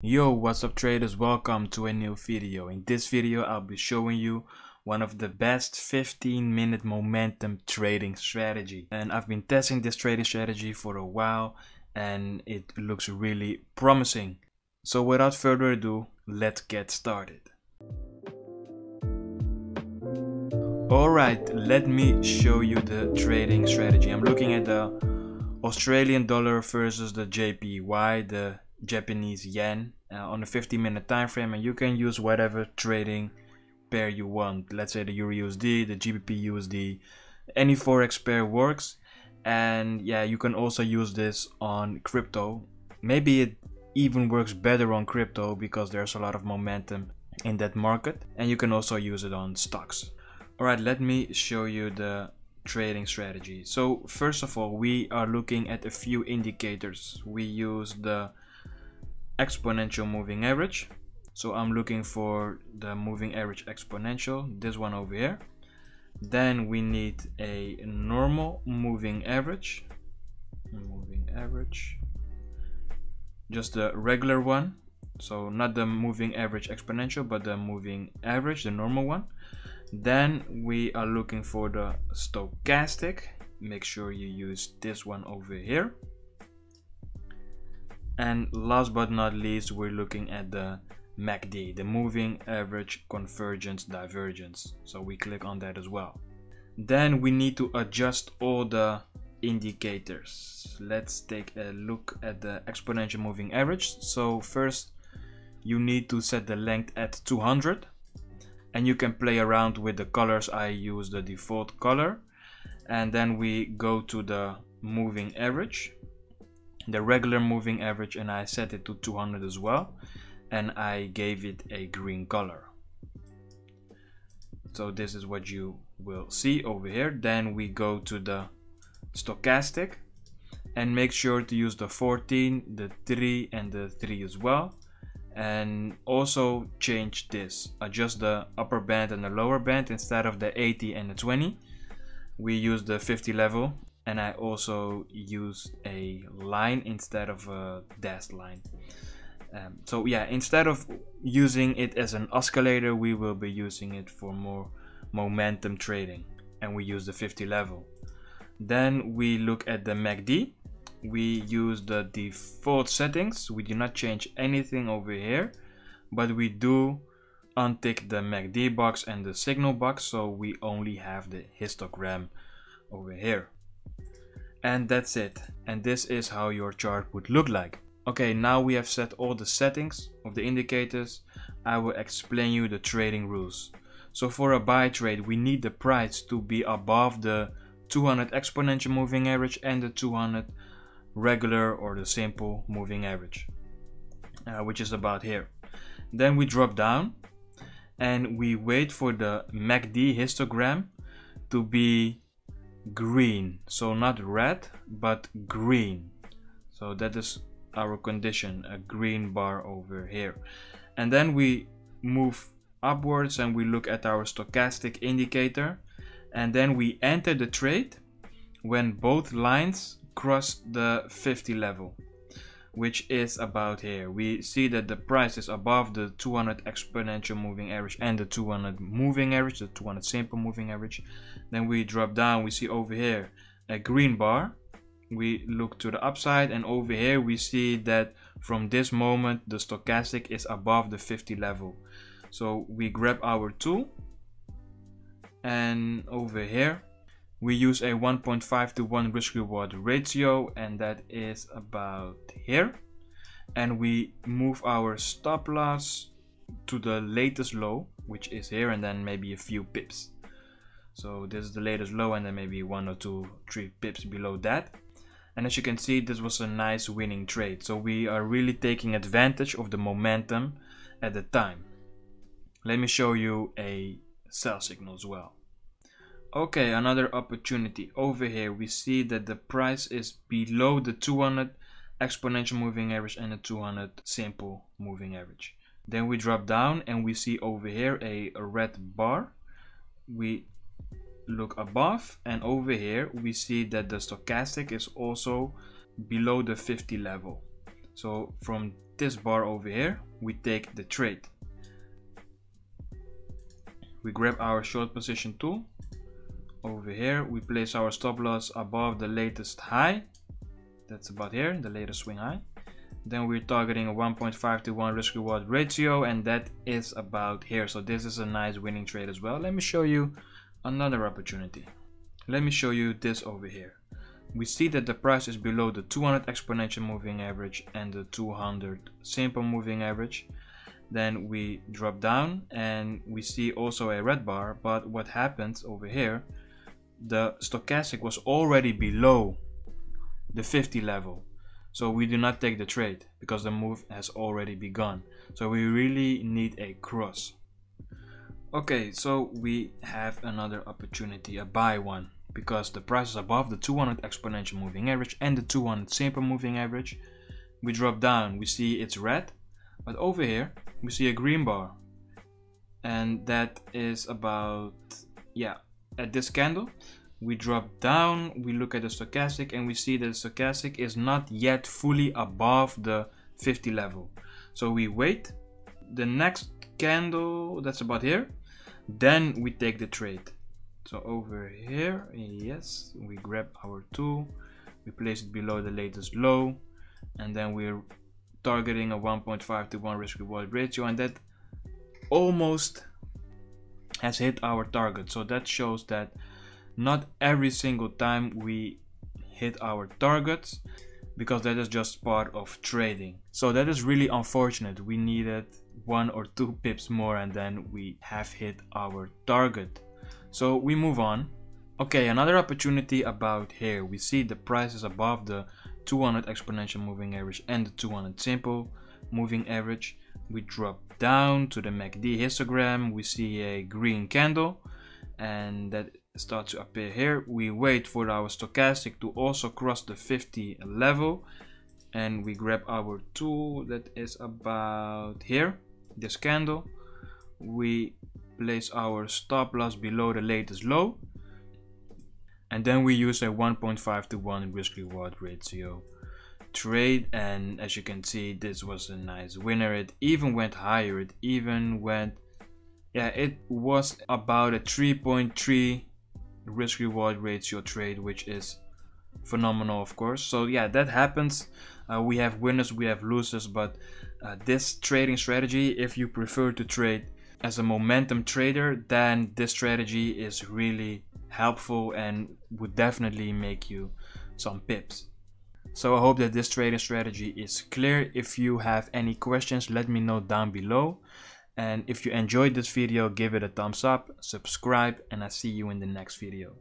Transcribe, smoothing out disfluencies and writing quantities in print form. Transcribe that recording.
Yo, what's up traders? Welcome to a new video. In this video I'll be showing you one of the best 15-minute momentum trading strategy, and I've been testing this trading strategy for a while and it looks really promising. So without further ado, let's get started. Alright, let me show you the trading strategy. I'm looking at the Australian dollar versus the JPY, the Japanese yen, on a 15-minute time frame, and you can use whatever trading pair you want. Let's say the Euro USD, the GBP USD, any forex pair works. And yeah, you can also use this on crypto. Maybe it even works better on crypto because there's a lot of momentum in that market, and you can also use it on stocks. Alright, let me show you the trading strategy. So first of all, we are looking at a few indicators. We use the exponential moving average. So I'm looking for the moving average exponential, this one over here. Then we need a normal moving average, just the regular one. So not the moving average exponential, but the moving average, the normal one. Then we are looking for the stochastic. Make sure you use this one over here. And last but not least, we're looking at the MACD, the moving average convergence divergence. So we click on that as well. Then we need to adjust all the indicators. Let's take a look at the exponential moving average. So first you need to set the length at 200, and you can play around with the colors. I use the default color. And then we go to the moving average, the regular moving average, and I set it to 200 as well, and I gave it a green color. So this is what you will see over here. Then we go to the stochastic and make sure to use the 14, the 3 and the 3 as well. And also change this, adjust the upper band and the lower band. Instead of the 80 and the 20, we use the 50 level, and I also use a line instead of a dashed line. So yeah, instead of using it as an oscillator, we will be using it for more momentum trading, and we use the 50 level. Then we look at the MACD. We use the default settings. We do not change anything over here, but we do untick the MACD box and the signal box, so we only have the histogram over here. And that's it. And this is how your chart would look like. Okay, now we have set all the settings of the indicators. I will explain you the trading rules. So for a buy trade, we need the price to be above the 200 exponential moving average and the 200 regular or the simple moving average, which is about here. Then we drop down and we wait for the MACD histogram to be green, so not red but green. So that is our condition, a green bar over here. And then we move upwards and we look at our stochastic indicator, and then we enter the trade when both lines cross the 50 level, which is about here. We see that the price is above the 200 exponential moving average and the 200 moving average, the 200 simple moving average. Then we drop down, we see over here a green bar. We look to the upside, and over here we see that from this moment the stochastic is above the 50 level. So we grab our tool, and over here we use a 1.5 to 1 risk reward ratio, and that is about here. And we move our stop loss to the latest low, which is here, and then maybe a few pips. So this is the latest low, and then maybe 1 or 2, 3 pips below that. And as you can see, this was a nice winning trade. So we are really taking advantage of the momentum at the time. Let me show you a sell signal as well. Okay, another opportunity. Over here we see that the price is below the 200 exponential moving average and the 200 simple moving average. Then we drop down and we see over here a red bar. We look above, and over here we see that the stochastic is also below the 50 level. So from this bar over here, we take the trade. We grab our short position tool. Over here, we place our stop loss above the latest high. That's about here, the latest swing high. Then we're targeting a 1.5 to 1 risk reward ratio, and that is about here. So this is a nice winning trade as well. Let me show you another opportunity. Let me show you this over here. We see that the price is below the 200 exponential moving average and the 200 simple moving average. Then we drop down and we see also a red bar, but what happens over here, the stochastic was already below the 50 level. So we do not take the trade because the move has already begun. So we really need a cross. Okay, so we have another opportunity, a buy one, because the price is above the 200 exponential moving average and the 200 simple moving average. We drop down, we see it's red, but over here we see a green bar, and that is about, yeah, at this candle. We drop down, we look at the stochastic, and we see that the stochastic is not yet fully above the 50 level. So we wait the next candle, that's about here, then we take the trade. So over here, yes, we grab our tool, we place it below the latest low, and then we're targeting a 1.5 to 1 risk reward ratio, and that almost has hit our target. So that shows that not every single time we hit our targets, because that is just part of trading. So that is really unfortunate. We needed 1 or 2 pips more and then we have hit our target. So we move on. Okay, another opportunity about here. We see the price is above the 200 exponential moving average and the 200 simple moving average. We drop down to the MACD histogram. We see a green candle, and that starts to appear here. We wait for our stochastic to also cross the 50 level, and we grab our tool that is about here, this candle. We place our stop loss below the latest low, and then we use a 1.5 to 1 risk reward ratio trade, and as you can see, this was a nice winner. It even went higher. It even went, yeah, it was about a 3.3 risk reward ratio trade, which is phenomenal, of course. So yeah, that happens. We have winners, we have losers, but this trading strategy, if you prefer to trade as a momentum trader, then this strategy is really helpful and would definitely make you some pips. So I hope that this trading strategy is clear. If you have any questions, let me know down below. And if you enjoyed this video, give it a thumbs up, subscribe, and I'll see you in the next video.